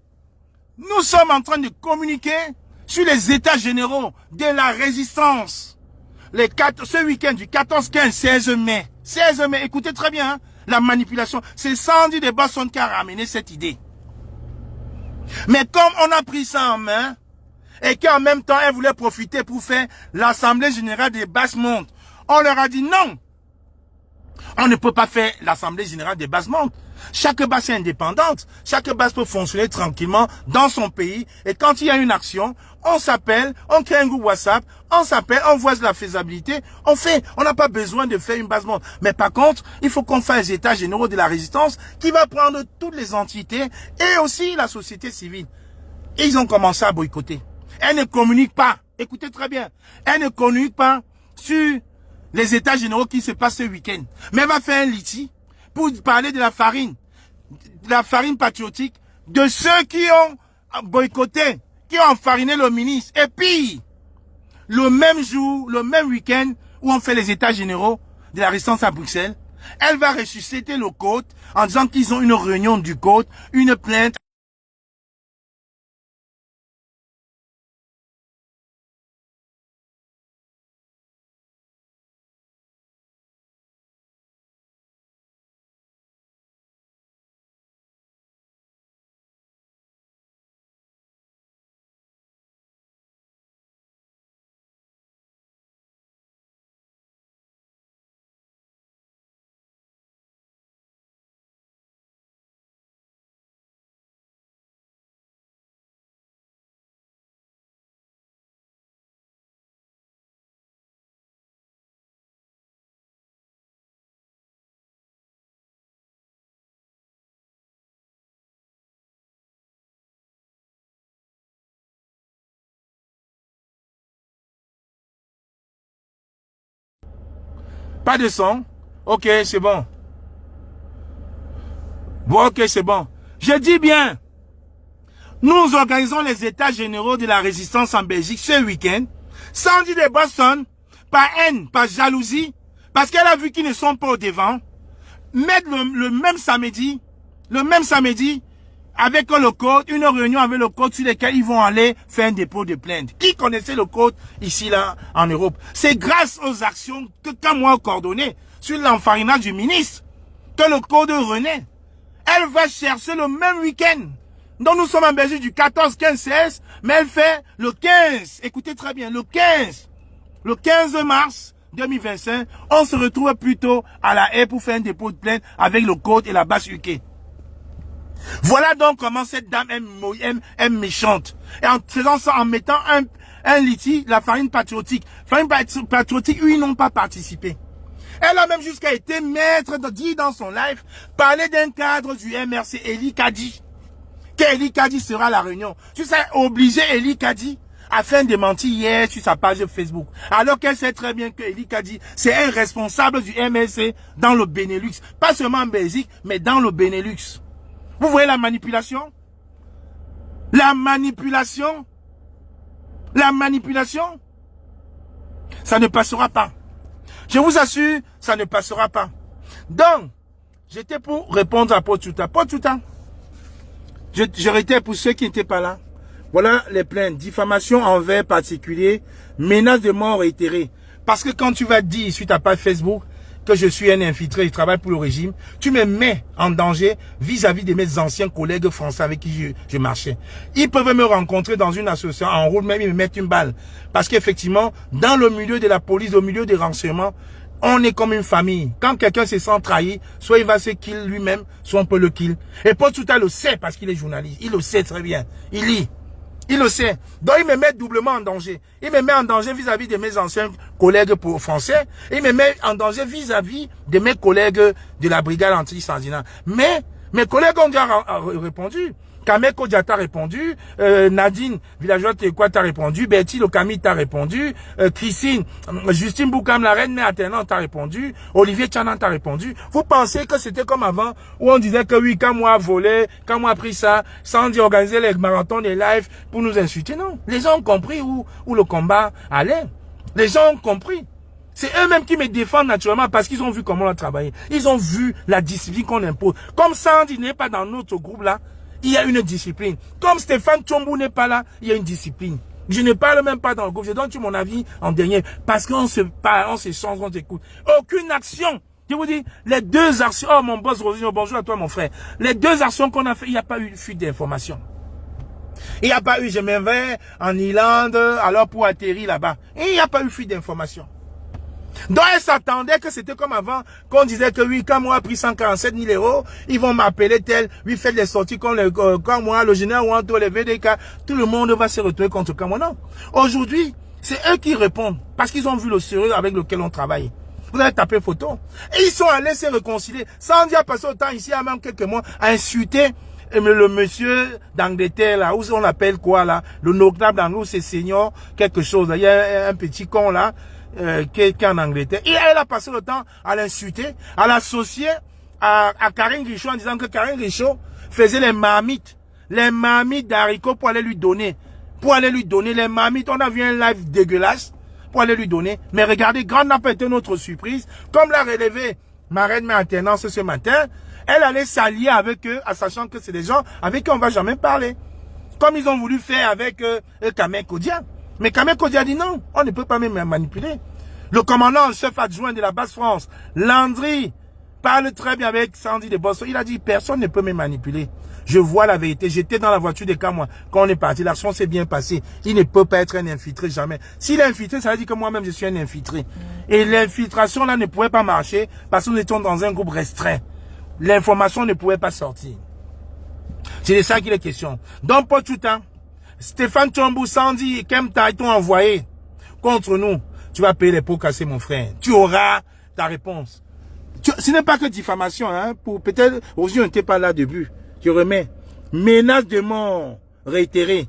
en train de communiquer sur les états généraux de la résistance. Ce week-end du 14, 15, 16 mai. 16 mai, écoutez très bien, hein, la manipulation. C'est Sandy de Boston qui a ramené cette idée. Mais comme on a pris ça en main, et qu'en même temps, elle voulait profiter pour faire l'Assemblée Générale des Basses-Mondes. On leur a dit non. On ne peut pas faire l'Assemblée Générale des Basses-Mondes. Chaque base est indépendante. Chaque base peut fonctionner tranquillement dans son pays. Et quand il y a une action, on s'appelle, on crée un groupe WhatsApp, on s'appelle, on voit la faisabilité, on fait. On n'a pas besoin de faire une base-monde. Mais par contre, il faut qu'on fasse les états généraux de la résistance qui va prendre toutes les entités et aussi la société civile. Et ils ont commencé à boycotter. Elle ne communique pas, écoutez très bien, elle ne communique pas sur les états généraux qui se passent ce week-end. Mais elle va faire un litige pour parler de la farine patriotique, de ceux qui ont boycotté, qui ont enfariné le ministre. Et puis, le même jour, le même week-end où on fait les états généraux de la résistance à Bruxelles, elle va ressusciter le code en disant qu'ils ont une réunion du code, une plainte. Pas de son. Ok, c'est bon. Bon, ok, c'est bon. Je dis bien, nous organisons les états généraux de la résistance en Belgique ce week-end. Sandy de Boston, par haine, par jalousie, parce qu'elle a vu qu'ils ne sont pas au devant, mettre le même samedi, avec le code, une réunion avec le code sur lequel ils vont aller faire un dépôt de plainte. Qui connaissait le code ici, là, en Europe? C'est grâce aux actions que Kamwa a coordonnées sur l'enfarinage du ministre que le code renaît. Elle va chercher le même week-end. Donc nous sommes en Belgique du 14, 15, 16, mais elle fait le 15. Écoutez très bien, le 15. Le 15 mars 2025, on se retrouve plutôt à la haie pour faire un dépôt de plainte avec le code et la base UK. Voilà donc comment cette dame est méchante. Et en faisant ça, en mettant un litige, la farine patriotique. Farine patriotique, eux, ils n'ont pas participé. Elle a même jusqu'à été maître de dire dans son live, parler d'un cadre du MRC, Eli Kadi. Qu'Eli Kadi sera à la réunion. Tu sais, obligé Eli Kadi à faire un démenti hier sur sa page Facebook. Alors qu'elle sait très bien que Eli Kadi, c'est un responsable du MRC dans le Benelux. Pas seulement en Belgique, mais dans le Benelux. Vous voyez la manipulation? La manipulation? La manipulation? Ça ne passera pas. Je vous assure, ça ne passera pas. Donc, j'étais pour répondre à Potuta. Potuta, je réitère pour ceux qui n'étaient pas là. Voilà les plaintes. Diffamation envers particulier, menace de mort réitérée. Parce que quand tu vas dire sur ta page Facebook que je suis un infiltré, je travaille pour le régime, tu me mets en danger vis-à-vis de mes anciens collègues français avec qui je marchais. Ils peuvent me rencontrer dans une association, en route même, ils me mettent une balle. Parce qu'effectivement, dans le milieu de la police, au milieu des renseignements, on est comme une famille. Quand quelqu'un se sent trahi, soit il va se kill lui-même, soit on peut le kill. Et Potuta le sait parce qu'il est journaliste. Il le sait très bien. Il lit. Il le sait. Donc, il me met doublement en danger. Il me met en danger vis-à-vis de mes anciens collègues français. Il me met en danger vis-à-vis de mes collègues de la brigade anti-sandinat. Mais, mes collègues ont déjà répondu. Kameko Diata t'a répondu, Nadine, villageoise Tekwa t'a répondu, Betty Lokami t'a répondu, Christine, Justine Boukam, la reine mère alternante t'a répondu, Olivier Tchanan t'a répondu. Vous pensez que c'était comme avant, où on disait que oui, quand moi a volé, quand moi a pris ça, sans dire organiser les marathons, les lives, pour nous insulter? Non. Les gens ont compris où le combat allait. Les gens ont compris. C'est eux-mêmes qui me défendent naturellement parce qu'ils ont vu comment on a travaillé. Ils ont vu la discipline qu'on impose. Comme Sandy n'est pas dans notre groupe là, il y a une discipline. Comme Stéphane Tchombou n'est pas là, il y a une discipline. Je ne parle même pas dans le groupe. Je donne mon avis en dernier. Parce qu'on se parle, on se change, on s'écoute. Aucune action. Je vous dis, les deux actions. Oh, mon boss Rosino, bonjour à toi, mon frère. Les deux actions qu'on a fait, il n'y a pas eu de fuite d'informations. Il n'y a pas eu, je m'en vais en Irlande, alors pour atterrir là-bas. Il n'y a pas eu fuite d'informations. Donc, elle s'attendait que c'était comme avant, qu'on disait que oui, quand moi a pris 147 000 €, ils vont m'appeler tel, oui, faites les sorties quand moi, le général Wanto, les VDK, tout le monde va se retrouver contre moi. Non. Aujourd'hui, c'est eux qui répondent, parce qu'ils ont vu le sérieux avec lequel on travaille. Vous avez tapé photo. Et ils sont allés se réconcilier. Sans dire passer autant ici, il y a même quelques mois, à insulter le monsieur d'Angleterre, là, où on appelle quoi, là, le notable dans nous, c'est senior, quelque chose. Là. Il y a un petit con, là, qui est en Angleterre. Et elle a passé le temps à l'insulter, à l'associer à Karine Richaud en disant que Karine Richaud faisait les marmites d'haricots pour aller lui donner. Pour aller lui donner les marmites. On a vu un live dégueulasse pour aller lui donner. Mais regardez, grande n'a pas été notre surprise. Comme l'a relevé ma reine mère alternance ce matin, elle allait s'allier avec eux, en sachant que c'est des gens avec qui on va jamais parler. Comme ils ont voulu faire avec Kameko Dia. Mais Kameko Dia dit non, on ne peut pas même manipuler. Le commandant, le chef adjoint de la base France, Landry, parle très bien avec Sandy de Bosso. Il a dit, personne ne peut me manipuler. Je vois la vérité. J'étais dans la voiture de Kamwa quand on est parti. L'action s'est bien passée. Il ne peut pas être un infiltré, jamais. S'il est infiltré, ça veut dire que moi-même, je suis un infiltré. Et l'infiltration, là, ne pouvait pas marcher parce que nous étions dans un groupe restreint. L'information ne pouvait pas sortir. C'est de ça qu'il est question. Donc, pour tout le temps, Stéphane Tchombou, Sandy et Kemta t'ont envoyé contre nous. Tu vas payer les pots cassés, mon frère. Tu auras ta réponse. Ce n'est pas que diffamation, hein. Pour peut-être, aujourd'hui, on n'était pas là au début. Je remets. Menace de mort réitérée.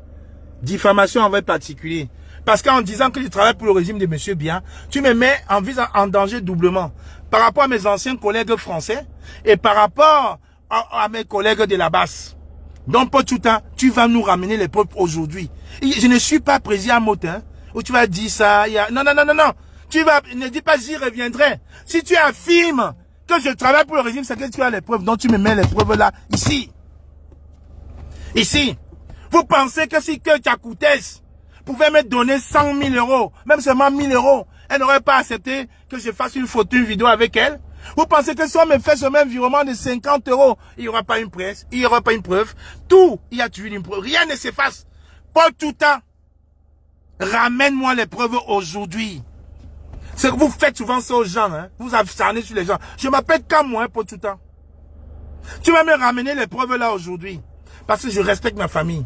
Diffamation envers particulier. Parce qu'en disant que je travaille pour le régime de M. Biya, tu me mets en danger doublement. Par rapport à mes anciens collègues français et par rapport à mes collègues de la basse. Donc, pour tout le temps, tu vas nous ramener les preuves aujourd'hui. Je ne suis pas président à Motin, où tu vas dire ça. Non. Tu vas, ne dis pas j'y reviendrai. Si tu affirmes que je travaille pour le régime, c'est que tu as les preuves. Donc, tu me mets les preuves là, ici. Ici, vous pensez que si que Tchakoutès pouvait me donner 100 000 euros, même seulement 1000 euros, elle n'aurait pas accepté que je fasse une photo, une vidéo avec elle? Vous pensez que si on me fait ce même virement de 50 euros, il n'y aura pas une presse, il n'y aura pas une preuve? Tout, il y a toujours une preuve. Rien ne s'efface. Paul Touta, ramène-moi les preuves aujourd'hui. C'est que vous faites souvent ça aux gens, hein. Vous acharnez sur les gens. Je m'appelle Kamou, hein, Paul Touta. Tu vas me ramener les preuves là aujourd'hui. Parce que je respecte ma famille.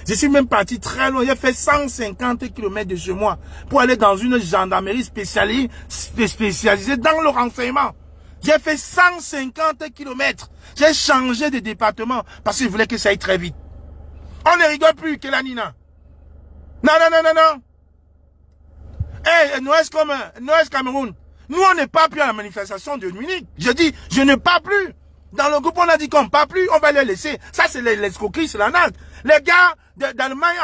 Je suis même parti très loin. J'ai fait 150 km de chez moi pour aller dans une gendarmerie spécialisée dans le renseignement. J'ai fait 150 km. J'ai changé de département parce que je voulais que ça aille très vite. On ne rigole plus, Kélanina. Non, non, non, non, non. Hey, Noël Cameroun. Nous, on n'est pas plus à la manifestation de Munich. Je dis, je ne pars plus. Dans le groupe, on a dit qu'on ne part plus, on va les laisser. Ça, c'est l'escroquerie, c'est la nague. Les gars d'Allemagne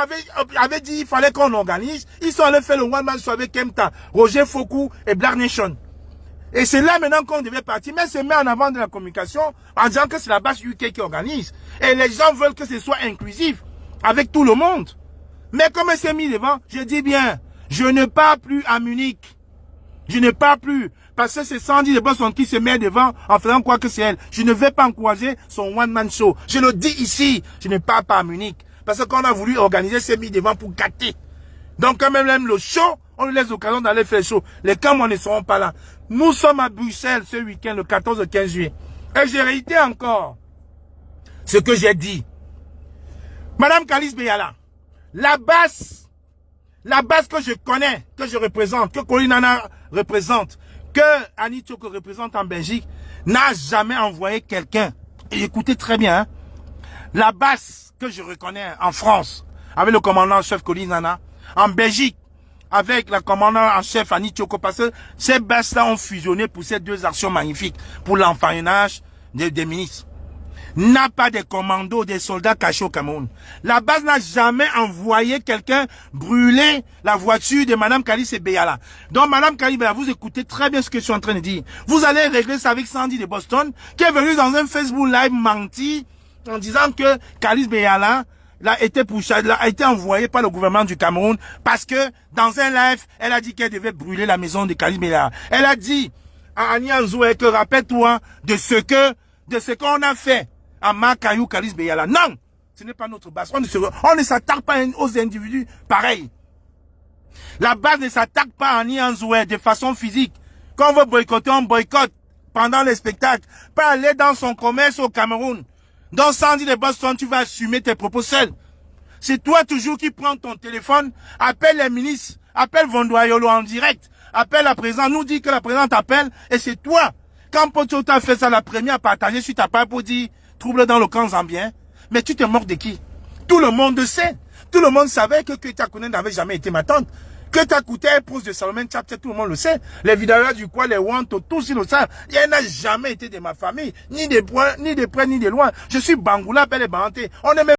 avaient dit qu'il fallait qu'on organise. Ils sont allés faire le one man show avec Kemta, Roger Fokou et Black Nation. Et c'est là maintenant qu'on devait partir. Mais c'est mis en avant de la communication en disant que c'est la base UK qui organise. Et les gens veulent que ce soit inclusif avec tout le monde. Mais comme elle s'est mis devant, je dis bien, je ne pars plus à Munich. Je ne pars plus. Parce que c'est Sandy de Boston qui se met devant en faisant croire que c'est elle. Je ne vais pas encourager son one-man show. Je le dis ici, je ne pars pas à Munich. Parce que quand on a voulu organiser, c'est mis devant pour gâter. Donc quand même le show, on lui laisse l'occasion d'aller faire le show. Les Camerounais ne seront pas là. Nous sommes à Bruxelles ce week-end, le 14 et 15 juillet. Et j'ai réitéré encore ce que j'ai dit. Madame Kalice Beyala, la base que je connais, que je représente, que Kolinana représente, que Annie Tchoko représente en Belgique, n'a jamais envoyé quelqu'un. Et écoutez très bien, hein, la base que je reconnais en France, avec le commandant-chef Kolinana, en Belgique, avec la commandant-en-chef Annie Tchoko, parce que ces bases-là ont fusionné pour ces deux actions magnifiques, pour l'enfarionnage des ministres. N'a pas de commandos, des soldats cachés au Cameroun. La base n'a jamais envoyé quelqu'un brûler la voiture de Madame Kalice Beyala. Donc Madame Kalice Beyala, vous écoutez très bien ce que je suis en train de dire. Vous allez régler ça avec Sandy de Boston, qui est venu dans un Facebook Live menti en disant que Kalice Beyala a été envoyée par le gouvernement du Cameroun parce que dans un live, elle a dit qu'elle devait brûler la maison de Kalice Beyala. Elle a dit à Annie Anzoué que rappelle-toi de ce qu'on a fait à Makayou Kalice Beyala. Non, ce n'est pas notre base. On ne s'attaque pas aux individus pareils. La base ne s'attaque pas à Annie Anzoué de façon physique. Quand on veut boycotter, on boycotte pendant les spectacles. Pas aller dans son commerce au Cameroun. Dans Sandy de Boston, tu vas assumer tes propos seul. C'est toi toujours qui prends ton téléphone, appelle les ministres, appelle Vondoayolo en direct, appelle la présidente, nous dit que la présidente t'appelle, et c'est toi. Quand Pocho t'a fait ça, la première à partager sur ta page pour dire trouble dans le camp zambien, mais tu te moques de qui? Tout le monde sait. Tout le monde savait que Keita Kounen n'avait jamais été ma tante. Que ta coûté épouse de Salomon Chapter, tout le monde le sait. Les vidéos du quoi, les Wanto, tous ils le savent. Il n'a jamais été de ma famille, ni de près, ni de loin. Je suis Bangoula, belle et banté. On est même